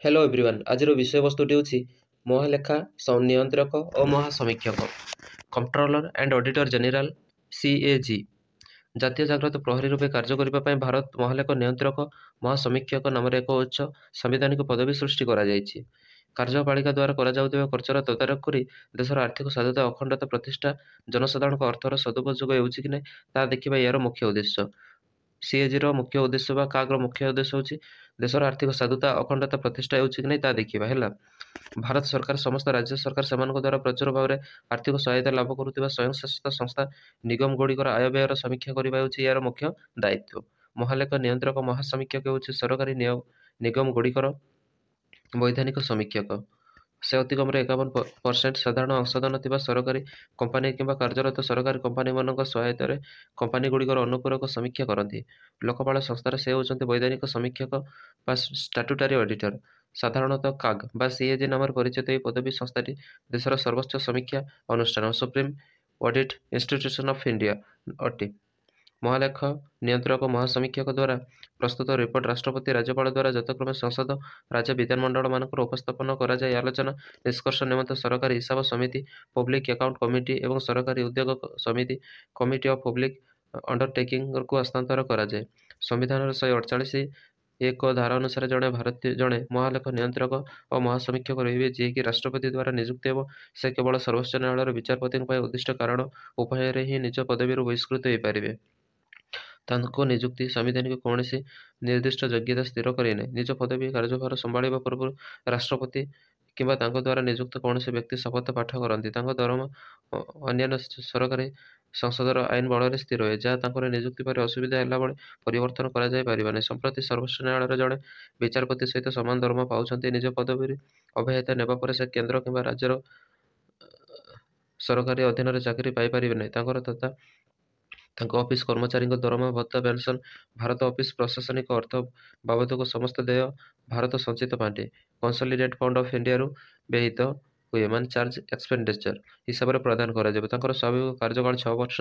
Hello everyone आज विषयवस्तुटी हूँ महालेखा नियंत्रक और महासमीक्षक controller and auditor general CAG जातीय जाग्रत प्रहरी रूपे कार्य करने भारत महालेखा नियंत्रक महासमीक्षक नाम एक उच्च संवैधानिक पदवी सृष्टि कार्यपालिका द्वारा खर्चर तदारख कर देशर आर्थिक स्वाधीनता अखंडता प्रतिष्ठा जनसाधारण अर्थर सदुपयोग होगी कि ना देखा यार मुख्य उद्देश्य सीएजी मुख्य उद्देश्य बा काग्र मुख्य उद्देश्य हूँ देशर आर्थिक साधुता अखंडता प्रतिष्ठा होगी कि नहीं देखा है। भारत सरकार समस्त राज्य सरकार से द्वारा प्रचुर भाव में आर्थिक सहायता लाभ करुवा स्वयंशासित संस्था निगम गुड़िकर आय व्ययर समीक्षा करने यार मुख्य दायित्व। महालेखा नियंत्रक महासमीक्षक हूँ सरकारी निगम गुड़िकर वैधानिक समीक्षक से अतिकम 51% साधारण अंशदान थी सरकारी कंपानी किंबा कार्यरत सरकारी कंपानी मान सहायत कंपानी गुड़िकर अनुपूरक समीक्षा करती। लोकपाल संस्थार से होती वैधानिक समीक्षक बा स्टाट्यूटरी ऑडिटर साधारणतः काग बा सीएजी नाम परिचित यह पदवी संस्थाटी देशर सर्वोच्च समीक्षा अनुष्ठान supreme audit institution of India अटे। महालेख नियंत्रक महासमीक्षक द्वारा प्रस्तुत रिपोर्ट राष्ट्रपति राज्यपाल द्वारा यथाक्रमे संसद राज्य विधानमंडल मान उपस्थापन कर आलोचना निष्कर्ष निमंत सरकारी हिसाब समिति पब्लिक अकाउंट कमिटी और सरकारी उद्योग समिति कमिटी ऑफ पब्लिक अंडरटेकिंग को हस्तांतर कराए। संविधान 148 एक धारा अनुसार जड़े भारतीय जड़े महालेख नियंत्रक और महासमीक्षक रे जी कि राष्ट्रपति द्वारा नियुक्त हो से केवल सर्वोच्च न्यायालय विचारपति उद्दिष्ट कारण उपाय ही निज पदवी बहिष्कृत हो पारे। नियुक्ति संवैधानिक कौन निर्दिष्ट योग्यता स्थिर करना निज पदवी कार्यभार संभाड़ा पूर्व राष्ट्रपति किंबा द्वारा नियुक्त कौन व्यक्ति शपथ पाठ करती दरमा अन्य सरकारी संसदर आईन बल स्थिर हुए जहाँ नियुक्ति पर असुविधा है परिवर्तन कर संप्रति सर्वोच्च न्यायालय जड़े विचारपति सहित सामान दरमा पाँच निज पदवी अव्याहत नेबापर से केन्द्र किंबा राज्यर सरकारी अधीन चाकरी पाइपर ना तथा ऑफिस कर्मचारी दरमा भत्ता पेंशन भारत ऑफिस प्रशासनिक अर्थ बाबद को समस्त देय भारत संचित पांठि कंसोलिडेट फंड ऑफ इंडिया व्यहित हुए मान चार्ज एक्सपेंडिचर हिसाब से प्रदान कर स्वाभाविक कार्यकाल 6 वर्ष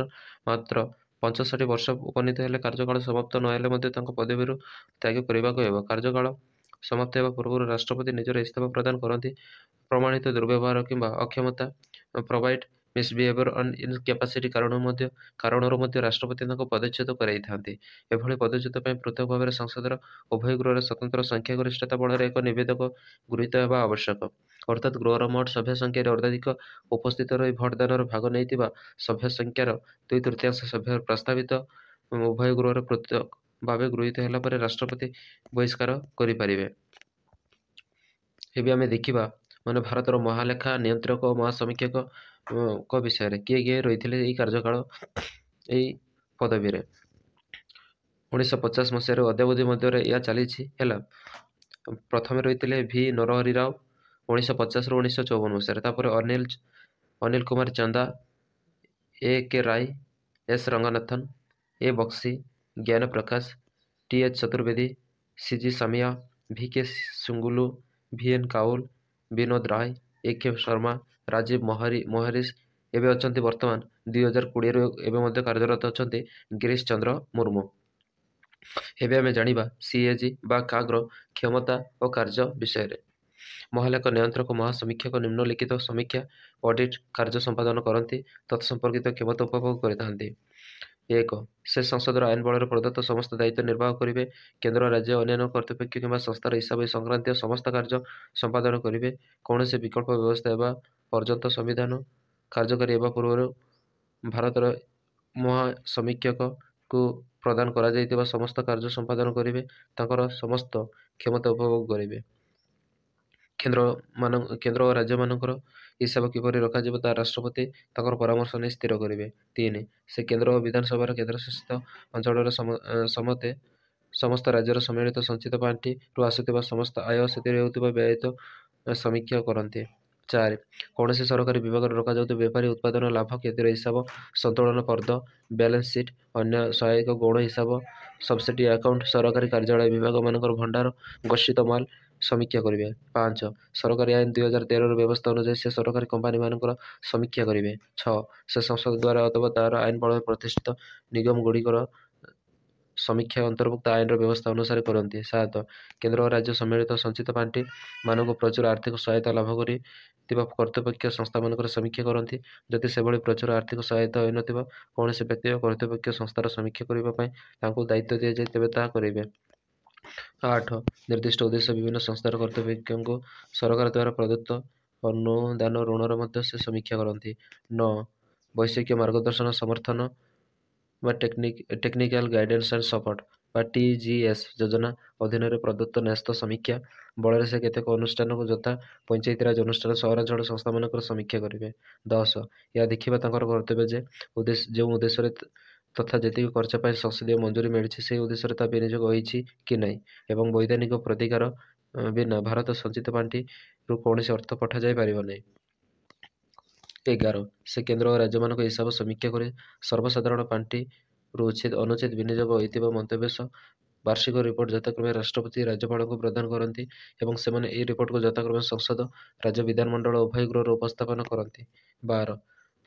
मात्र 65 वर्ष उपनीत हेले कार्यकाल समाप्त नहेले पदवी त्याग करने को कार्यकाल समाप्त होगा पूर्व राष्ट्रपति निजर इस्तीफा प्रदान करती प्रमाणित दुर्व्यवहार किंबा अक्षमता प्रोवाइड मिसबिहेवियर अन इनकैपेसिटी कारण राष्ट्रपति पदच्युत कर पदच्युत पृथक भाव में संसदर उभय गृह स्वतंत्र संख्यागरिष्ठता बल एक निवेदक गृहीत होगा आवश्यक अर्थात गृहर मोट सभ्य संख्यार अर्धाधिक उपस्थित रही भोटदान भाग नहीं सभ्य संख्यार 2/3 सभ्य प्रस्तावित उभय गृह पृथक भाव गृहीत है राष्ट्रपति बहिष्कार करें। आम देखा माने भारतर महालेखा नियंत्रक और महासमीक्षक को विषय किए किए रही कार्यकाल यही पदवी 1950 मसीह अद्यावधि मध्य यह चली प्रथम रही भी नरहरि राव 1950 ରୁ 1954 मसीह अनिल कुमार चंदा ए के राय एस रंगनाथन ए बक्सी ज्ञान प्रकाश टी.एच. चतुर्वेदी सी.जी. सामिया भी के सुंगुलू V.N. काउल विनोद राय ए के शर्मा राजीव मोहरिस एवं अच्छा बर्तमान 2020 कार्यरत अच्छा गिरीश चंद्र मुर्मू। एवं आम जाना सीएजी बा काग्र क्षमता और कार्य विषय महालेख नियंत्रक महासमीक्षक निम्नलिखित समीक्षा ऑडिट कार्य संपादन करती तत्संपर्कित क्षमता उपभोग करते। 1 से संसदर आईन बल प्रदत्त समस्त दायित्व निर्वाह करेंगे केन्द्र राज्य अन्य कर्तृपक्ष किंबा संस्थार हिसाब संक्रांत समस्त कार्य संपादन करेंगे कौन से विकल्प व्यवस्था पर्यंत संविधान कार्यकारी होगा पूर्व भारतर महासमीक्षक को प्रदान कर समस्त कार्य संपादन करेंगे समस्त क्षमता उपभोग करेंगे। केन्द्र और राज्य मानकर हिसाब किपर रखा राष्ट्रपति परामर्श नहीं स्थिर करेंगे। 3 से केन्द्र और विधानसभा केन्द्रशासित अंचल समते समस्त राज्यर सम्मिलित संचित पांठि आसुवा समस्त आय से व्ययित समीक्षा करते। 4 कौन से सरकारी विभाग रखा बेपारी उत्पादन लाभ क्षतिर हिसाब संतुलन पर्द बैलेंस शीट अन्य सहायक गौण हिसाब सब्सिडी अकाउंट सरकारी कार्यालय विभाग मान भंडार गच्छित माल समीक्षा करेंगे। 5 सरकारी आईन 2013 व्यवस्था अनुसार से सरकारी कंपानी मान समीक्षा करेंगे। 6 से संसद द्वारा अथवा तार आईन बल प्रतिष्ठित निगम गुड़िकर ସମୀକ୍ଷା ଅନ୍ତର୍ଭୁକ୍ତ ଆଇନର ବ୍ୟବସ୍ଥା ଅନୁସାରେ କରନ୍ତି। 7. କେନ୍ଦ୍ର ଓ ରାଜ୍ୟ ସମ୍ମିଳିତ ସଞ୍ଚିତ ପାଣ୍ଠି ମାନଙ୍କୁ ପ୍ରଚୁର ଆର୍ଥିକ ସହାୟତା ଲାଭ କରିଥିବା କର୍ତ୍ତୃପକ୍ଷ ସଂସ୍ଥାମାନଙ୍କର ସମୀକ୍ଷା କରନ୍ତି। ଯଦି ସେଭଳି ପ୍ରଚୁର ଆର୍ଥିକ ସହାୟତା ହୋଇନଥିବ, କୌଣସି ବ୍ୟକ୍ତି ବା କର୍ତ୍ତୃପକ୍ଷ ସଂସ୍ଥାର ସମୀକ୍ଷା କରିବା ପାଇଁ ତାଙ୍କୁ ଦାୟିତ୍ୱ ଦିଆଯାଏ, ତେବେ ତାହା କରିବେ। 8. ନିର୍ଦ୍ଦିଷ୍ଟ ଉଦ୍ଦେଶ୍ୟ ବିଭିନ୍ନ ସଂସ୍ଥାର କର୍ତ୍ତୃପକ୍ଷଙ୍କୁ ସରକାର ଦ୍ୱାରା ପ୍ରଦତ୍ତ ଅନୁଦାନ ଋଣର ମଧ୍ୟ ସେ ସମୀକ୍ଷା କରନ୍ତି। 9. ବୈଷୟିକ ମାର୍ଗଦର୍ଶନ ସମର୍ଥନ ବା ଟେକ୍ନିକାଲ ଗାଇଡେନ୍ସ ଆଣ୍ଡ ସପୋର୍ଟ ବା TGS ଯୋଜନା ଅଧୀନରେ ପ୍ରଦତ୍ତ ନ୍ୟସ୍ତ ସମୀକ୍ଷା ବଳରେ ସେ କେତେକ ଅନୁଷ୍ଠାନକୁ ଯଥା ପଞ୍ଚାୟତିରାଜ ଅନୁଷ୍ଠାନ, ସହରାଞ୍ଚଳ ସଂସ୍ଥାମାନଙ୍କର ସମୀକ୍ଷା କରିବେ। 10. ଏହା ଦେଖିବା ତାଙ୍କର କର୍ତ୍ତବ୍ୟ ଯେ ଯେଉଁ ଉଦ୍ଦେଶ୍ୟରେ ତଥା ଯେତିକି ଖର୍ଚ୍ଚ ପାଇଁ ସଂସଦୀୟ ମଞ୍ଜୁରୀ ମିଳିଛି ସେହି ଉଦ୍ଦେଶ୍ୟରେ ତା ବିନିଯୋଗ ହୋଇଛି କି ନାହିଁ ଏବଂ ବୈଧାନିକ ପ୍ରତିକାର ବିନା ଭାରତ ସଞ୍ଚିତ ପାଣ୍ଠିରୁ କୌଣସି ଅର୍ଥ ପଠାଯାଇ ପାରିବ ନାହିଁ। 11. ସେ କେନ୍ଦ୍ର ଓ ରାଜ୍ୟମାନଙ୍କ ହିସାବ ସମୀକ୍ଷା କରି ସର୍ବସାଧାରଣ ପାଣ୍ଠିରୁ ଅନୁଚିତ ବିନିଯୋଗ ହୋଇଥିବା ମନ୍ତବ୍ୟ ସହ ବାର୍ଷିକ ରିପୋର୍ଟ ଯଥାକ୍ରମେ ରାଷ୍ଟ୍ରପତି ରାଜ୍ୟପାଳଙ୍କୁ ପ୍ରଦାନ କରନ୍ତି ଏବଂ ସେମାନେ ଏହି ରିପୋର୍ଟକୁ ଯଥାକ୍ରମେ ସଂସଦ, ରାଜ୍ୟ ବିଧାନମଣ୍ଡଳ ଉଭୟ ଗୃହରେ ଉପସ୍ଥାପନ କରନ୍ତି। 12.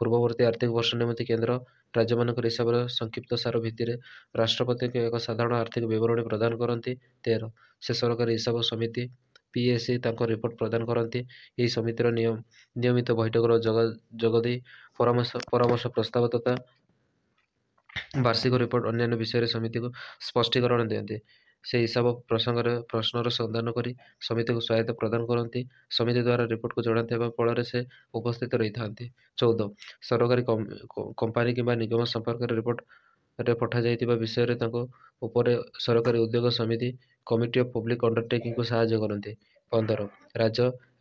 ପୂର୍ବବର୍ତ୍ତୀ ଆର୍ଥିକ ବର୍ଷ ନିମନ୍ତେ କେନ୍ଦ୍ର ରାଜ୍ୟମାନଙ୍କର ହିସାବର ସଂକ୍ଷିପ୍ତ ସାର ଭିତ୍ତିରେ ରାଷ୍ଟ୍ରପତିଙ୍କୁ ଏକ ସାଧାରଣ ଆର୍ଥିକ ବିବରଣୀ ପ୍ରଦାନ କରନ୍ତି। 13. ସେ ସରକାରୀ ହିସାବ ସମିତି PSC ତାଙ୍କ ରିପୋର୍ଟ ପ୍ରଦାନ କରନ୍ତି। ଏହି ସମିତିର ନିୟମିତ ବୈଠକର ଯୋଗ ଦେଇ ପରାମର୍ଶ ପ୍ରସ୍ତାବ ତଥା ବାର୍ଷିକ ରିପୋର୍ଟ ଅନ୍ୟାନ୍ୟ ବିଷୟରେ ସମିତିକୁ ସ୍ପଷ୍ଟୀକରଣ ଦିଅନ୍ତି। ସେ ହିସାବ ପ୍ରସଙ୍ଗରେ ପ୍ରଶ୍ନର ସମାଧାନ କରି ସମିତିକୁ ସହାୟତା ପ୍ରଦାନ କରନ୍ତି। ସମିତି ଦ୍ୱାରା ରିପୋର୍ଟକୁ ଜଣାଥିବା ଫଳରେ ସେ ଉପସ୍ଥିତ ରହିଥାନ୍ତି। 14. ସରକାରୀ କମ୍ପାନୀ କିମ୍ବା ନିଗମ ସମ୍ପର୍କରେ ରିପୋର୍ଟରେ ପଠାଯାଇଥିବା ବିଷୟରେ ତାଙ୍କ ଉପରେ ସରକାରୀ ଉଦ୍ୟୋଗ ସମିତି କମିଟି ଅଫ୍ ପବ୍ଲିକ ଅଣ୍ଡରଟେକିଂକୁ ସାହାଯ୍ୟ କରନ୍ତି। 15.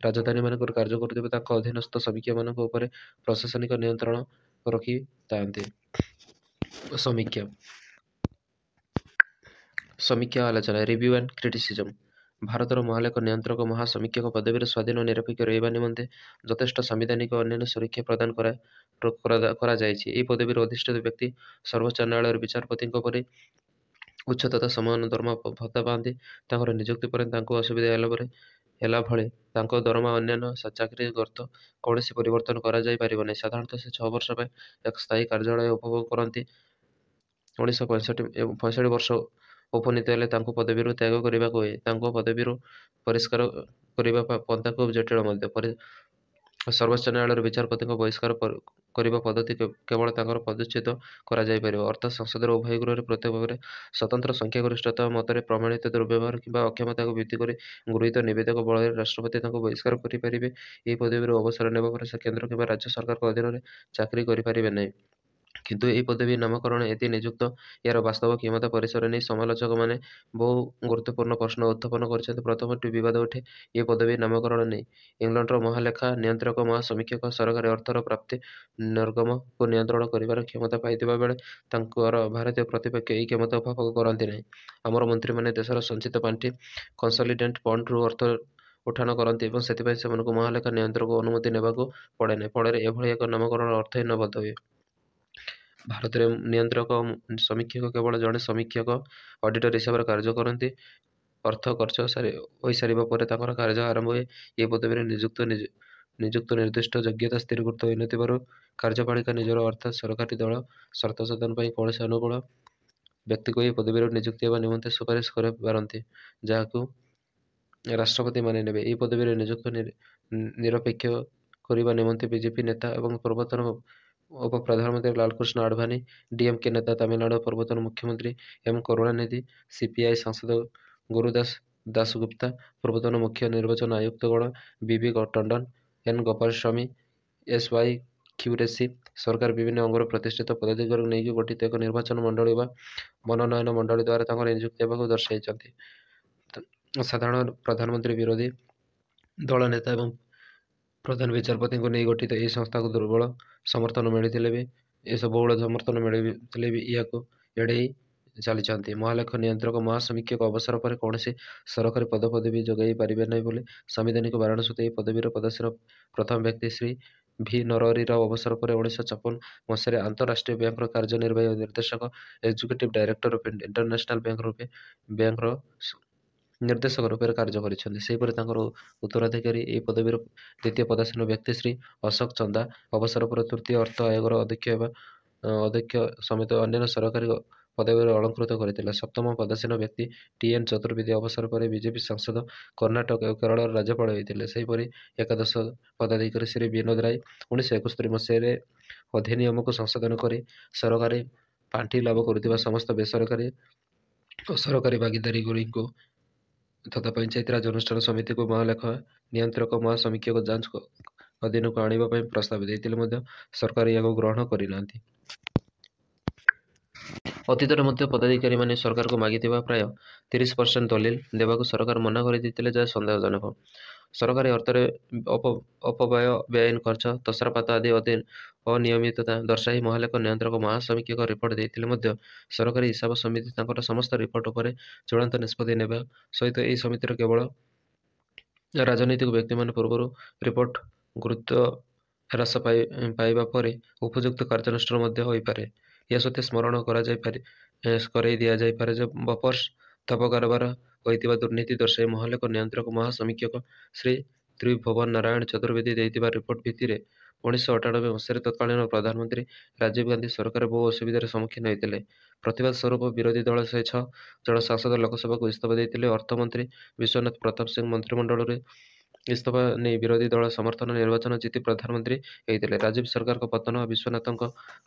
ରାଜଧାନୀମାନଙ୍କରେ କାର୍ଯ୍ୟ କରୁଥିବା ତାଙ୍କ ଅଧୀନସ୍ଥ ସମୀକ୍ଷାମାନଙ୍କ ଉପରେ ପ୍ରଶାସନିକ ନିୟନ୍ତ୍ରଣ ରଖିଥାନ୍ତି। ସମୀକ୍ଷା ଆଲୋଚନା ରିଭ୍ୟୁ ଆଣ୍ଡ କ୍ରିଟିସିଜମ୍। ଭାରତର ମହାଲେଖା ନିୟନ୍ତ୍ରକ ମହାସମୀକ୍ଷକ ପଦବୀରେ ସ୍ୱାଧୀନ ଓ ନିରପେକ୍ଷ ରହିବା ନିମନ୍ତେ ଯଥେଷ୍ଟ ସାମ୍ବିଧାନିକ ଓ ଅନ୍ୟାନ୍ୟ ସୁରକ୍ଷା ପ୍ରଦାନ କରାଯାଇଛି। ଏହି ପଦବୀରେ ଅଧିଷ୍ଠିତ ବ୍ୟକ୍ତି ସର୍ବୋଚ୍ଚ ନ୍ୟାୟାଳୟର ବିଚାରପତିଙ୍କ ପରି ଉଚ୍ଚ ତଥା ସମାନ ଦରମା ଭତ୍ତା ପାଆନ୍ତି। ତାଙ୍କର ନିଯୁକ୍ତି ପରେ ତାଙ୍କୁ ଅସୁବିଧା ହେଲା ଭଳି ତାଙ୍କ ଦରମା ଅନ୍ୟାନ୍ୟ ଚାକିରି ଗତ କୌଣସି ପରିବର୍ତ୍ତନ କରାଯାଇ ପାରିବ ନାହିଁ। ସାଧାରଣତଃ ସେ 6 ବର୍ଷ ପାଇଁ ଏକ ସ୍ଥାୟୀ କାର୍ଯ୍ୟାଳୟ ଉପଭୋଗ କରନ୍ତି। 1965 ବର୍ଷ ଉପନୀତ ହେଲେ ତାଙ୍କୁ ପଦବୀରୁ ତ୍ୟାଗ କରିବାକୁ ହୁଏ। ତାଙ୍କୁ ପଦବୀରୁ ବହିଷ୍କାର କରିବା ପନ୍ଥା ଖୁବ୍ ଜଟିଳ ମଧ୍ୟ। ସର୍ବୋଚ୍ଚ ନ୍ୟାୟାଳୟର ବିଚାରପତିଙ୍କ ବହିଷ୍କାର କରିବା ପଦ୍ଧତି କେବଳ ତାଙ୍କର ପଦଚ୍ୟୁତ କରାଯାଇପାରିବ, ଅର୍ଥାତ୍ ସଂସଦର ଉଭୟ ଗୃହରେ ପ୍ରତ୍ୟେକ ଭାବରେ ସ୍ୱତନ୍ତ୍ର ସଂଖ୍ୟାଗରିଷ୍ଠତା ମତରେ ପ୍ରମାଣିତ ଦୁର୍ବ୍ୟବହାର କିମ୍ବା ଅକ୍ଷମତାକୁ ଭିତ୍ତି କରି ଗୃହୀତ ନିବେଦକ ବଳରେ ରାଷ୍ଟ୍ରପତି ତାଙ୍କୁ ବହିଷ୍କାର କରିପାରିବେ। ଏହି ପଦବୀରୁ ଅବସର ନେବା ପରେ ସେ କେନ୍ଦ୍ର କିମ୍ବା ରାଜ୍ୟ ସରକାରଙ୍କ ଅଧୀନରେ ଚାକିରି କରିପାରିବେ ନାହିଁ। କିନ୍ତୁ ଏହି ପଦବୀ ନାମକରଣ ଏତେ ନିଯୁକ୍ତ ଏହାର ବାସ୍ତବ କ୍ଷମତା ପରିସର ନେଇ ସମାଲୋଚକମାନେ ବହୁ ଗୁରୁତ୍ୱପୂର୍ଣ୍ଣ ପ୍ରଶ୍ନ ଉତ୍ଥାପନ କରିଛନ୍ତି। ପ୍ରଥମଟି ବିବାଦ ଉଠେ ଏହି ପଦବୀ ନାମକରଣ ନେଇ। ଇଂଲଣ୍ଡର ମହାଲେଖା ନିୟନ୍ତ୍ରକ ମହାସମୀକ୍ଷକ ସରକାରୀ ଅର୍ଥର ପ୍ରାପ୍ତି ନିର୍ଗମକୁ ନିୟନ୍ତ୍ରଣ କରିବାର କ୍ଷମତା ପାଇଥିବା ବେଳେ ତାଙ୍କର ଭାରତୀୟ ପ୍ରତିପକ୍ଷ ଏହି କ୍ଷମତା ଉପଭୋଗ କରନ୍ତି ନାହିଁ। ଆମର ମନ୍ତ୍ରୀମାନେ ଦେଶର ସଞ୍ଚିତ ପାଣ୍ଠି କନସଲିଡେଣ୍ଟ ଫଣ୍ଡରୁ ଅର୍ଥ ଉଠାଣ କରନ୍ତି ଏବଂ ସେଥିପାଇଁ ସେମାନଙ୍କୁ ମହାଲେଖା ନିୟନ୍ତ୍ରକଙ୍କୁ ଅନୁମତି ନେବାକୁ ପଡ଼େ ନାହିଁ। ଫଳରେ ଏଭଳି ଏକ ନାମକରଣ ଅର୍ଥହୀନ ବୋଧ ହୁଏ। ଭାରତରେ ନିୟନ୍ତ୍ରକ ସମୀକ୍ଷକ କେବଳ ଜଣେ ସମୀକ୍ଷକ ଅଡିଟର ହିସାବରେ କାର୍ଯ୍ୟ କରନ୍ତି। ଅର୍ଥ ଖର୍ଚ୍ଚ ହୋଇସାରିବା ପରେ ତାଙ୍କର କାର୍ଯ୍ୟ ଆରମ୍ଭ ହୁଏ। ଏହି ପଦବୀରେ ନିଯୁକ୍ତ ନିର୍ଦ୍ଦିଷ୍ଟ ଯୋଗ୍ୟତା ସ୍ଥିରୀକୃତ ହୋଇନଥିବାରୁ କାର୍ଯ୍ୟପାଳିକା ନିଜର ଅର୍ଥାତ୍ ସରକାରୀ ଦଳ ସର୍ତ୍ତ ସାଧନ ପାଇଁ କୌଣସି ଅନୁକୂଳ ବ୍ୟକ୍ତିକୁ ଏହି ପଦବୀରେ ନିଯୁକ୍ତି ହେବା ନିମନ୍ତେ ସୁପାରିଶ କରିପାରନ୍ତି, ଯାହାକୁ ରାଷ୍ଟ୍ରପତି ମାନି ନେବେ। ଏହି ପଦବୀରେ ନିଯୁକ୍ତ ନିରପେକ୍ଷ କରିବା ନିମନ୍ତେ ବିଜେପି ନେତା ଏବଂ ପୂର୍ବତନ ଉପପ୍ରଧାନମନ୍ତ୍ରୀ ଲାଲକୃଷ୍ଣ ଆଡଭାନୀ, DMK ନେତା ତାମିଲନାଡୁ ପୂର୍ବତନ ମୁଖ୍ୟମନ୍ତ୍ରୀ M କରୁଣାନିଧି, CPI ସାଂସଦ ଗୁରୁଦାସ ଦାସଗୁପ୍ତା, ପୂର୍ବତନ ମୁଖ୍ୟ ନିର୍ବାଚନ ଆୟୁକ୍ତଗଣ BV Tandon, N Gopalaswami, SY Qureshi, ସରକାର ବିଭିନ୍ନ ଅଙ୍ଗରେ ପ୍ରତିଷ୍ଠିତ ପଦାଧିକାରୀଙ୍କୁ ନେଇକି ଗଠିତ ଏକ ନିର୍ବାଚନ ମଣ୍ଡଳୀ ବା ମନୋନୟନ ମଣ୍ଡଳୀ ଦ୍ୱାରା ତାଙ୍କର ନିଯୁକ୍ତି ହେବାକୁ ଦର୍ଶାଇଛନ୍ତି। ସାଧାରଣ ପ୍ରଧାନମନ୍ତ୍ରୀ, ବିରୋଧୀ ଦଳ ନେତା ଏବଂ ପ୍ରଧାନ ବିଚାରପତିଙ୍କୁ ନେଇ ଗଠିତ ଏହି ସଂସ୍ଥାକୁ ବହୁଳ ସମର୍ଥନ ମିଳିଥିଲେ ବି ଏହାକୁ ଏଡ଼େଇ ଚାଲିଛନ୍ତି। ମହାଲେଖ ନିୟନ୍ତ୍ରକ ମହାସମୀକ୍ଷକ ଅବସର ପରେ କୌଣସି ସରକାରୀ ପଦପଦବୀ ଯୋଗାଇ ପାରିବେ ନାହିଁ ବୋଲି ସାମ୍ବିଧାନିକ ବାରଣ ସହିତ ଏହି ପଦବୀରେ ପଦସ୍ଥ ପ୍ରଥମ ବ୍ୟକ୍ତି ଶ୍ରୀ V ନରହରିରାଓ ଅବସର ପରେ 1956 ମସିହାରେ ଆନ୍ତଃରାଷ୍ଟ୍ରୀୟ ବ୍ୟାଙ୍କର କାର୍ଯ୍ୟନିର୍ବାହୀ ନିର୍ଦ୍ଦେଶକ ଏକ୍ଜିକ୍ୟୁଟିଭ ଡାଇରେକ୍ଟର ଅଫ୍ ଇଣ୍ଟରନ୍ୟାସନାଲ ବ୍ୟାଙ୍କର ନିର୍ଦ୍ଦେଶକ ରୂପରେ କାର୍ଯ୍ୟ କରିଛନ୍ତି। ସେହିପରି ତାଙ୍କର ଉତ୍ତରାଧିକାରୀ ଏହି ପଦବୀର ଦ୍ୱିତୀୟ ପଦାସୀନ ବ୍ୟକ୍ତି ଶ୍ରୀ ଅଶୋକ ଚନ୍ଦା ଅବସର ପରେ ତୃତୀୟ ଅର୍ଥ ଆୟୋଗର ଅଧ୍ୟକ୍ଷ ସମେତ ଅନ୍ୟାନ୍ୟ ସରକାରୀ ପଦବୀରେ ଅଳଙ୍କୃତ କରିଥିଲା। ସପ୍ତମ ପଦାସୀନ ବ୍ୟକ୍ତି ଟି.ଏନ୍. ଚତୁର୍ବେଦୀ ଅବସର ପରେ ବିଜେପି ସାଂସଦ, କର୍ଣ୍ଣାଟକ ଓ କେରଳର ରାଜ୍ୟପାଳ ହୋଇଥିଲେ। ସେହିପରି ଏକାଦଶ ପଦାଧିକାରୀ ଶ୍ରୀ ବିନୋଦ ରାୟ 1971 ମସିହାରେ ଅଧିନିୟମକୁ ସଂଶୋଧନ କରି ସରକାରୀ ପାଣ୍ଠି ଲାଭ କରୁଥିବା ସମସ୍ତ ବେସରକାରୀ ଓ ସରକାରୀ ଭାଗୀଦାରୀଗୁଡ଼ିକୁ ତଥା ପଞ୍ଚାୟତ ରାଜ ଅନୁଷ୍ଠାନ ସମିତିକୁ ମହାଲେଖା ନିୟନ୍ତ୍ରକ ମହାସମୀକ୍ଷକ ଯାଞ୍ଚ ଅଧୀନକୁ ଆଣିବା ପାଇଁ ପ୍ରସ୍ତାବ ଦେଇଥିଲେ ମଧ୍ୟ ସରକାର ଏହାକୁ ଗ୍ରହଣ କରିନାହାନ୍ତି। ଅତୀତରେ ମଧ୍ୟ ପଦାଧିକାରୀମାନେ ସରକାରକୁ ମାଗିଥିବା ପ୍ରାୟ 30% ଦଲିଲ ଦେବାକୁ ସରକାର ମନା କରିଦେଇଥିଲେ, ଯାହା ସନ୍ଦେହଜନକ। ସରକାରୀ ଅର୍ଥରେ ଅପବ୍ୟୟ, ବେଆଇନ ଖର୍ଚ୍ଚ, ତୋଷରପାତ ଆଦି ଅନିୟମିତତା ଦର୍ଶାଇ ମହାଲେଖ ନିୟନ୍ତ୍ରକ ମହାସମୀକ୍ଷକ ରିପୋର୍ଟ ଦେଇଥିଲେ ମଧ୍ୟ ସରକାରୀ ହିସାବ ସମିତି ତାଙ୍କର ସମସ୍ତ ରିପୋର୍ଟ ଉପରେ ଚୂଡ଼ାନ୍ତ ନିଷ୍ପତ୍ତି ନେବା ସହିତ ଏହି ସମିତିର କେବଳ ରାଜନୈତିକ ବ୍ୟକ୍ତିମାନେ ପୂର୍ବରୁ ରିପୋର୍ଟ ଗୁରୁତ୍ୱ ହ୍ରାସ ପାଇବା ପରେ ଉପଯୁକ୍ତ କାର୍ଯ୍ୟାନୁଷ୍ଠାନ ମଧ୍ୟ ହୋଇପାରେ। ଏହା ସତ୍ତ୍ୱେ ସ୍ମରଣ କରାଇ ଦିଆଯାଇପାରେ ଯେ ବଫର୍ସ ଥବ କାରବାର ହୋଇଥିବା ଦୁର୍ନୀତି ଦର୍ଶାଇ ମହାଲେଖ ନିୟନ୍ତ୍ରକ ମହାସମୀକ୍ଷକ ଶ୍ରୀ ତ୍ରିଭୁବନ ନାରାୟଣ ଚତୁର୍ବେଦୀ ଦେଇଥିବା ରିପୋର୍ଟ ଭିତ୍ତିରେ 1998 ମସିହାରେ ତତ୍କାଳୀନ ପ୍ରଧାନମନ୍ତ୍ରୀ ରାଜୀବ ଗାନ୍ଧୀ ସରକାର ବହୁ ଅସୁବିଧାର ସମ୍ମୁଖୀନ ହୋଇଥିଲେ। ପ୍ରତିବାଦ ସ୍ୱରୂପ ବିରୋଧୀ ଦଳ 6 ଜଣ ସାଂସଦ ଲୋକସଭାକୁ ଇସ୍ତଫା ଦେଇଥିଲେ। ଅର୍ଥମନ୍ତ୍ରୀ ବିଶ୍ୱନାଥ ପ୍ରତାପ ସିଂହ ମନ୍ତ୍ରିମଣ୍ଡଳରୁ ଇସ୍ତଫା ନେଇ ବିରୋଧୀ ଦଳ ସମର୍ଥନ ନିର୍ବାଚନ ଜିତି ପ୍ରଧାନମନ୍ତ୍ରୀ ହୋଇଥିଲେ। ରାଜୀବ ସରକାରଙ୍କ ପତନ ଓ ବିଶ୍ୱନାଥଙ୍କ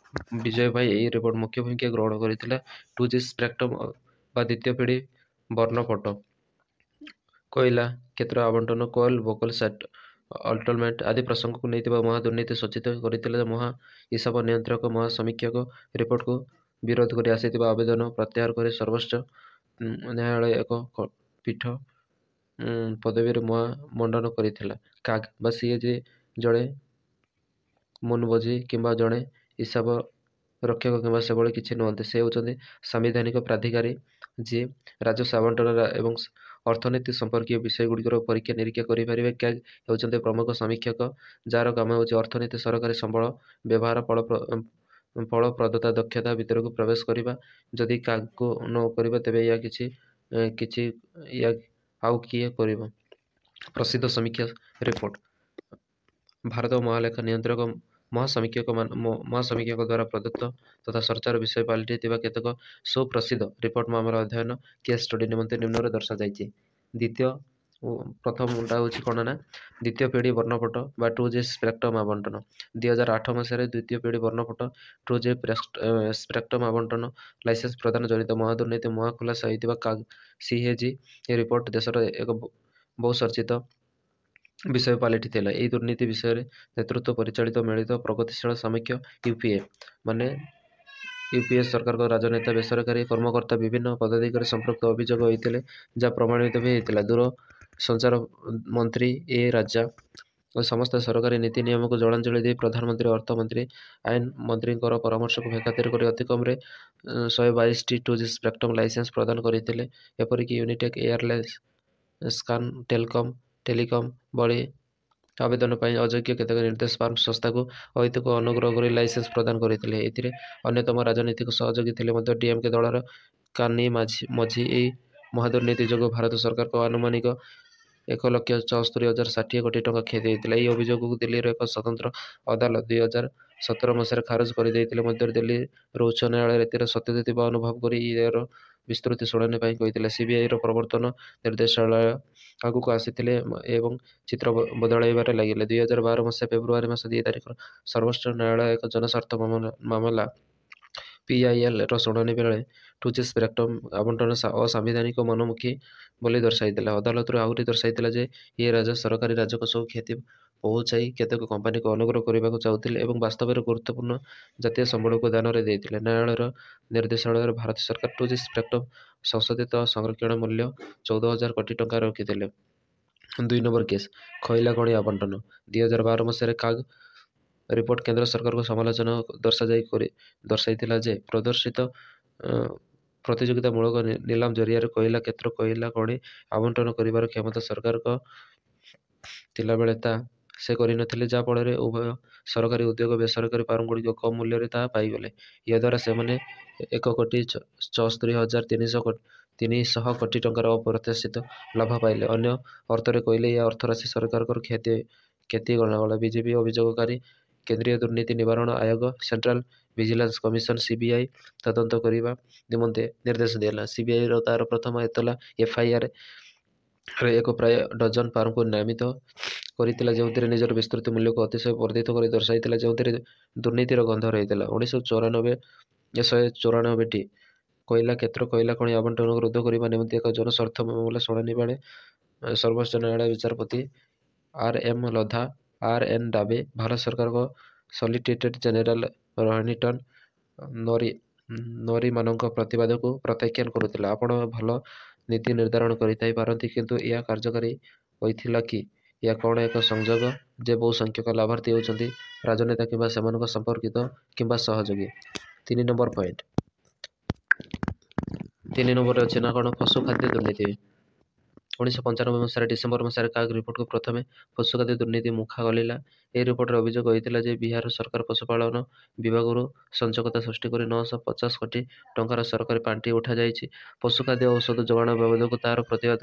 ବିଜୟ ପାଇଁ ଏହି ରିପୋର୍ଟ ମୁଖ୍ୟ ଭୂମିକା ଗ୍ରହଣ କରିଥିଲା। 2G ସ୍ପେକ୍ଟ୍ରମ ବା ଦ୍ୱିତୀୟ ପିଢ଼ି ବର୍ଣ୍ଣପଟ, କୋଇଲା କ୍ଷେତ୍ର ଆବଣ୍ଟନ, କୋଲ୍ ଭୋକଲ ସେଟଲମେଣ୍ଟ ଆଦି ପ୍ରସଙ୍ଗକୁ ନେଇଥିବା ମହାଦୁର୍ନୀତି ସୂଚିତ କରିଥିଲା। ମହା ହିସାବ ନିୟନ୍ତ୍ରକ ମହାସମୀକ୍ଷକ ରିପୋର୍ଟକୁ ବିରୋଧ କରି ଆସିଥିବା ଆବେଦନ ପ୍ରତ୍ୟାହାର କରି ସର୍ବୋଚ୍ଚ ନ୍ୟାୟାଳୟ ଏକ ପୀଠ ପଦବୀରେ ମଣ୍ଡନ କରିଥିଲା। କାଗ ବା ସିଏଜି ଜଣେ ମୁନବୋଝି କିମ୍ବା ଜଣେ ହିସାବ ରକ୍ଷକ କିମ୍ବା ସେଭଳି କିଛି ନୁହନ୍ତି। ସେ ହେଉଛନ୍ତି ସାମ୍ବିଧାନିକ ପ୍ରାଧିକାରୀ ଯିଏ ରାଜସ୍ୱ ଆବଣ୍ଟନ ଏବଂ ଅର୍ଥନୀତି ସମ୍ପର୍କୀୟ ବିଷୟଗୁଡ଼ିକର ପରୀକ୍ଷା ନିରୀକ୍ଷା କରିପାରିବେ। କ୍ୟାଗ ହେଉଛନ୍ତି ପ୍ରମୁଖ ସମୀକ୍ଷକ ଯାହାର କାମ ହେଉଛି ଅର୍ଥନୀତି, ସରକାରୀ ସମ୍ବଳ ବ୍ୟବହାର, ଫଳପ୍ରଦତା, ଦକ୍ଷତା ଭିତରକୁ ପ୍ରବେଶ କରିବା। ଯଦି କାଗକୁ ନ କରିବ ତେବେ ଏହା ଆଉ କିଏ କରିବ? ପ୍ରସିଦ୍ଧ ସମୀକ୍ଷା ରିପୋର୍ଟ। ଭାରତ ମହାଲେଖା ନିୟନ୍ତ୍ରକ ମହାସମୀକ୍ଷକ ଦ୍ୱାରା ପ୍ରଦତ୍ତ ତଥା ଚର୍ଚ୍ଚାର ବିଷୟ ପାଲଟିଥିବା କେତେକ ସୁପ୍ରସିଦ୍ଧ ରିପୋର୍ଟ ମାମଲା ଅଧ୍ୟୟନ କେସ୍ ଷ୍ଟଡି ନିମନ୍ତେ ନିମ୍ନରେ ଦର୍ଶାଯାଇଛି। ପ୍ରଥମଟା ହେଉଛି କ'ଣ ନା ଦ୍ୱିତୀୟ ପିଢ଼ି ବର୍ଣ୍ଣପଟ ବା 2G ସ୍ପେକ୍ଟ୍ରମ ଆବଣ୍ଟନ। 2008 ମସିହାରେ ଦ୍ୱିତୀୟ ପିଢ଼ି ବର୍ଣ୍ଣପଟ 2G ସ୍ପେକ୍ଟ୍ରମ ଆବଣ୍ଟନ ଲାଇସେନ୍ସ ପ୍ରଦାନ ଜନିତ ମହାଦୁର୍ନୀତି ମହାଖୁଲାସା ହୋଇଥିବା କାଗ ସିଏଜି ରିପୋର୍ଟ ଦେଶର ଏକ ବହୁଚର୍ଚ୍ଚିତ ବିଷୟ ପାଲଟିଥିଲା। ଏହି ଦୁର୍ନୀତି ବିଷୟରେ ନେତୃତ୍ୱ ପରିଚାଳିତ ମିଳିତ ପ୍ରଗତିଶୀଳ ସାମୀଖ୍ୟ ୟୁପିଏ ସରକାରଙ୍କ ରାଜନେତା, ବେସରକାରୀ କର୍ମକର୍ତ୍ତା, ବିଭିନ୍ନ ପଦାଧିକାରୀ ସମ୍ପୃକ୍ତ ଅଭିଯୋଗ ହୋଇଥିଲେ, ଯାହା ପ୍ରମାଣିତ ବି ହୋଇଥିଲା। ଦୂରସଞ୍ଚାର ମନ୍ତ୍ରୀ ଏ ରାଜା ଓ ସମସ୍ତ ସରକାରୀ ନୀତି ନିୟମକୁ ଜଳାଞ୍ଜଳି ଦେଇ ପ୍ରଧାନମନ୍ତ୍ରୀ, ଅର୍ଥମନ୍ତ୍ରୀ, ଆଇନ ମନ୍ତ୍ରୀଙ୍କର ପରାମର୍ଶକୁ ବେଖାତିର କରି ଅତିକମରେ 122ଟି 2G ସ୍ପେକ୍ଟ୍ରମ ଲାଇସେନ୍ସ ପ୍ରଦାନ କରିଥିଲେ। ଏପରିକି ୟୁନିଟେକ୍ ଏୟାରଲାଇନ୍ସ, ସ୍କାନ ଟେଲିକମ ଭଳି ଆବେଦନ ପାଇଁ ଅଯୋଗ୍ୟ କେତେକ ନିର୍ଦ୍ଦେଶ ଫାର୍ମ ସଂସ୍ଥାକୁ ଅହେତୁକ ଅନୁଗ୍ରହ କରି ଲାଇସେନ୍ସ ପ୍ରଦାନ କରିଥିଲେ। ଏଥିରେ ଅନ୍ୟତମ ରାଜନୈତିକ ସହଯୋଗୀ ଥିଲେ ମଧ୍ୟ ଡିଏମକେ ଦଳର କାନି ମଝି। ଏହି ମହାଦୁର୍ନୀତି ଯୋଗୁଁ ଭାରତ ସରକାରଙ୍କ ଆନୁମାନିକ 1,74,060 କୋଟି ଟଙ୍କା କ୍ଷତି ହୋଇଥିଲା। ଏହି ଅଭିଯୋଗକୁ ଦିଲ୍ଲୀର ଏକ ସ୍ୱତନ୍ତ୍ର ଅଦାଲତ 2017 ମସିହାରେ ଖାରଜ କରିଦେଇଥିଲେ ମଧ୍ୟ ଦିଲ୍ଲୀର ଉଚ୍ଚ ନ୍ୟାୟାଳୟ ଏଥିରେ ସତ୍ୟତା ଥିବା ଅନୁଭବ କରି ଏହାର ବିସ୍ତୃତ ଶୁଣାଣି ପାଇଁ କହିଥିଲେ। ସିବିଆଇର ପ୍ରବର୍ତ୍ତନ ନିର୍ଦ୍ଦେଶାଳୟ ଆଗକୁ ଆସିଥିଲେ ଏବଂ ଚିତ୍ର ବଦଳାଇବାରେ ଲାଗିଲେ। 2012 ମସିହା ଫେବୃଆରୀ ମାସ 2 ତାରିଖରେ ସର୍ବୋଚ୍ଚ ନ୍ୟାୟାଳୟ ଏକ ଜନସ୍ୱାର୍ଥ ମାମଲା PILର ଶୁଣାଣି ବେଳେ 2G ସ୍ପେକ୍ଟ୍ରମ ଆବଣ୍ଟନ ଅସାମ୍ବିଧାନିକ ମନୋମୁଖୀ ବୋଲି ଦର୍ଶାଇଥିଲା। ଅଦାଲତରୁ ଆହୁରି ଦର୍ଶାଇଥିଲା ଯେ ଏ ରାଜା ସରକାରୀ ରାଜକୋଷକୁ କ୍ଷତି ପହୁଞ୍ଚାଇ କେତେକ କମ୍ପାନୀକୁ ଅନୁଗ୍ରହ କରିବାକୁ ଚାହୁଥିଲେ ଏବଂ ବାସ୍ତବରେ ଗୁରୁତ୍ୱପୂର୍ଣ୍ଣ ଜାତୀୟ ସମ୍ବଳକୁ ଦାନରେ ଦେଇଥିଲେ। ନ୍ୟାୟାଳୟର ନିର୍ଦ୍ଦେଶାଳୟରେ ଭାରତ ସରକାର 2G ସ୍ପେକ୍ଟ୍ରମ ସଂଶୋଧିତ ସଂରକ୍ଷଣ ମୂଲ୍ୟ 14,000 କୋଟି ଟଙ୍କା ରଖିଥିଲେ। 2 ନମ୍ବର କେସ୍ କୋଇଲା ଖଣି ଆବଣ୍ଟନ। 2012 ମସିହାରେ କାଗ ରିପୋର୍ଟ କେନ୍ଦ୍ର ସରକାରଙ୍କୁ ସମାଲୋଚନା ଦର୍ଶାଇଥିଲା ଯେ ପ୍ରଦର୍ଶିତ ପ୍ରତିଯୋଗିତାମୂଳକ ନିଲାମ ଜରିଆରେ କୋଇଲା କ୍ଷେତ୍ର କୋଇଲା ଖଣି ଆବଣ୍ଟନ କରିବାର କ୍ଷମତା ସରକାରଙ୍କ ଥିଲାବେଳେ ତାହା ସେ କରିନଥିଲେ, ଯାହା ଫଳରେ ଉଭୟ ସରକାରୀ ଉଦ୍ୟୋଗ ବେସରକାରୀ ଫାର୍ମଗୁଡ଼ିକ କମ୍ ମୂଲ୍ୟରେ ତାହା ପାଇଗଲେ। ଏହାଦ୍ୱାରା ସେମାନେ 1,74,300 କୋଟି ଟଙ୍କାର ଅପ୍ରତ୍ୟାଶିତ ଲାଭ ପାଇଲେ। ଅନ୍ୟ ଅର୍ଥରେ କହିଲେ ଏହା ଅର୍ଥରାଶି ସରକାରଙ୍କର କ୍ଷତି ଗଣାଗଲା। ବିଜେପି ଅଭିଯୋଗକାରୀ କେନ୍ଦ୍ରୀୟ ଦୁର୍ନୀତି ନିବାରଣ ଆୟୋଗ ସେଣ୍ଟ୍ରାଲ ଭିଜିଲାନ୍ସ କମିଶନ CBI ତଦନ୍ତ କରିବା ନିମନ୍ତେ ନିର୍ଦ୍ଦେଶ ଦେଲା। CBIର ତାର ପ୍ରଥମ ଏତଲା FIR ରେ ଏକ ପ୍ରାୟ ଡଜନ ଫାର୍ମକୁ ନାମିତ କରିଥିଲା, ଯେଉଁଥିରେ ନିଜର ବିସ୍ତୃତ ମୂଲ୍ୟକୁ ଅତିଶୟ ବର୍ଦ୍ଧିତ କରି ଦର୍ଶାଇଥିଲା, ଯେଉଁଥିରେ ଦୁର୍ନୀତିର ଗନ୍ଧ ରହିଥିଲା। 1994ଟି କୋଇଲା କ୍ଷେତ୍ର କୋଇଲା ଖଣି ଆବଣ୍ଟନକୁ ରୋଧ କରିବା ନିମନ୍ତେ ଏକ ଜନସ୍ୱାର୍ଥ ମାମଲା ଶୁଣାଣି ବେଳେ ସର୍ବୋଚ୍ଚ ନ୍ୟାୟାଳୟ ବିଚାରପତି RM ଲୋଧା, RN ଡାବେ, ଭାରତ ସରକାରଙ୍କ ସଲିସିଟର ଜେନେରାଲ ରୋହିଣ୍ଟନ ନରିମାନଙ୍କ ପ୍ରତିବାଦକୁ ପ୍ରତ୍ୟାଖ୍ୟାନ କରୁଥିଲା। ଆପଣ ଭଲ ନୀତି ନିର୍ଦ୍ଧାରଣ କରିଥାଇ ପାରନ୍ତି, କିନ୍ତୁ ଏହା କାର୍ଯ୍ୟକାରୀ ହୋଇଥିଲା କି? ଏହା କ'ଣ ଏକ ସଂଯୋଗ ଯେ ବହୁ ସଂଖ୍ୟକ ଲାଭାର୍ଥୀ ହେଉଛନ୍ତି ରାଜନେତା କିମ୍ବା ସେମାନଙ୍କ ସମ୍ପର୍କିତ କିମ୍ବା ସହଯୋଗୀ? 3 ନମ୍ବର ପଏଣ୍ଟ। 3 ନମ୍ବରରେ ଅଛି ନା କ'ଣ ପଶୁ ଖାଦ୍ୟ ଦୁର୍ନୀତି। 1995 ମସିହାର ଡିସେମ୍ବର ମାସରେ କାଗ ରିପୋର୍ଟକୁ ପ୍ରଥମେ ପଶୁ ଖାଦ୍ୟ ଦୁର୍ନୀତି ମୁଖା ଖୋଲିଲା। ଏହି ରିପୋର୍ଟରେ ଅଭିଯୋଗ ହୋଇଥିଲା ଯେ ବିହାର ସରକାର ପଶୁପାଳନ ବିଭାଗରୁ ସଞ୍ଚକତା ସୃଷ୍ଟି କରି 950 କୋଟି ଟଙ୍କାର ସରକାରୀ ପାଣ୍ଠି ଉଠାଯାଇଛି। ପଶୁ ଖାଦ୍ୟ ଓ ଔଷଧ ଯୋଗାଣ ବାବଦକୁ ତାହାର ପ୍ରତିବାଦ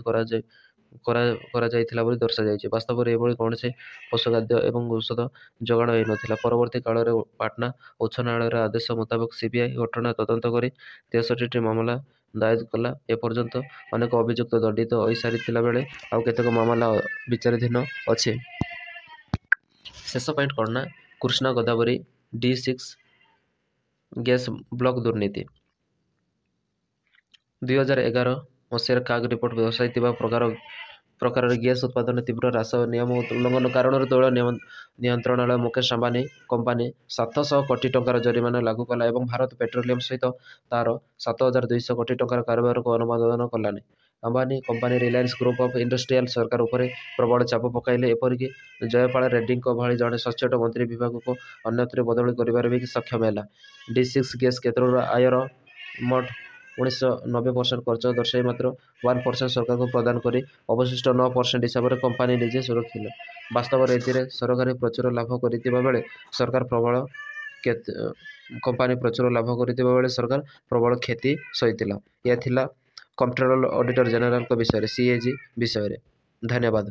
କରାଯାଇଥିଲା ବୋଲି ଦର୍ଶାଯାଇଛି। ବାସ୍ତବରେ ଏଭଳି କୌଣସି ପଶୁ ଖାଦ୍ୟ ଏବଂ ଔଷଧ ଯୋଗାଣ ହୋଇନଥିଲା। ପରବର୍ତ୍ତୀ କାଳରେ ପାଟନା ଉଚ୍ଚ ନ୍ୟାୟାଳୟର ଆଦେଶ ମୁତାବକ CBI ଘଟଣା ତଦନ୍ତ କରି 63ଟି ମାମଲା ଦାୟର କଲା। ଏପର୍ଯ୍ୟନ୍ତ ଅନେକ ଅଭିଯୁକ୍ତ ଦଣ୍ଡିତ ହୋଇସାରିଥିଲା ବେଳେ ଆଉ କେତେକ ମାମଲା ବିଚାରାଧୀନ ଅଛି। ଶେଷ ପଏଣ୍ଟ କ'ଣ ନା Krishna Godavari D6 gas block ଦୁର୍ନୀତି। 2011 ମସିହାରେ କାଗ ରିପୋର୍ଟ ଦର୍ଶାଇଥିବା ପ୍ରକାରରେ ଗ୍ୟାସ୍ ଉତ୍ପାଦନରେ ତୀବ୍ର ହ୍ରାସ ଓ ନିୟମ ଉଲ୍ଲଂଘନ କାରଣରୁ ତୈଳ ନିୟନ୍ତ୍ରଣାଳୟ ମୁକେଶ ଅମ୍ବାନୀ କମ୍ପାନୀ 700 କୋଟି ଟଙ୍କାର ଜରିମାନା ଲାଗୁ କଲା ଏବଂ ଭାରତ ପେଟ୍ରୋଲିୟମ ସହିତ ତାର 7200 କୋଟି ଟଙ୍କାର କାରବାରକୁ ଅନୁମୋଦନ କଲାନି। Ambani company Reliance group of industrial ସରକାର ଉପରେ ପ୍ରବଳ ଚାପ ପକାଇଲେ, ଏପରିକି ଜୟପାଳ ରେଡ୍ଡୀଙ୍କ ଭଳି ଜଣେ ସଚ୍ଚୋଟ ମନ୍ତ୍ରୀ ବିଭାଗକୁ ଅନ୍ୟତ୍ରରେ ବଦଳି କରିବାରେ ବି ସକ୍ଷମ ହେଲା। D6 ଗ୍ୟାସ୍ କ୍ଷେତ୍ରର ଆୟର ମୋଟ 90% ଖର୍ଚ୍ଚ ଦର୍ଶାଇ ମାତ୍ର 1% ସରକାରକୁ ପ୍ରଦାନ କରି ଅବଶିଷ୍ଟ 9% ହିସାବରେ କମ୍ପାନୀ ନିଜେ ସୁରକ୍ଷିତ। ବାସ୍ତବରେ ଏଥିରେ ସରକାର ପ୍ରଚୁର ଲାଭ କରିଥିବା ବେଳେ ସରକାର ପ୍ରବଳ କ୍ଷତି ସହିଥିଲା। ଏହା ଥିଲା କମ୍ପ୍ଟ୍ରୋଲର ଅଡିଟର ଜେନେରାଲଙ୍କ ବିଷୟରେ CAG ବିଷୟରେ। ଧନ୍ୟବାଦ।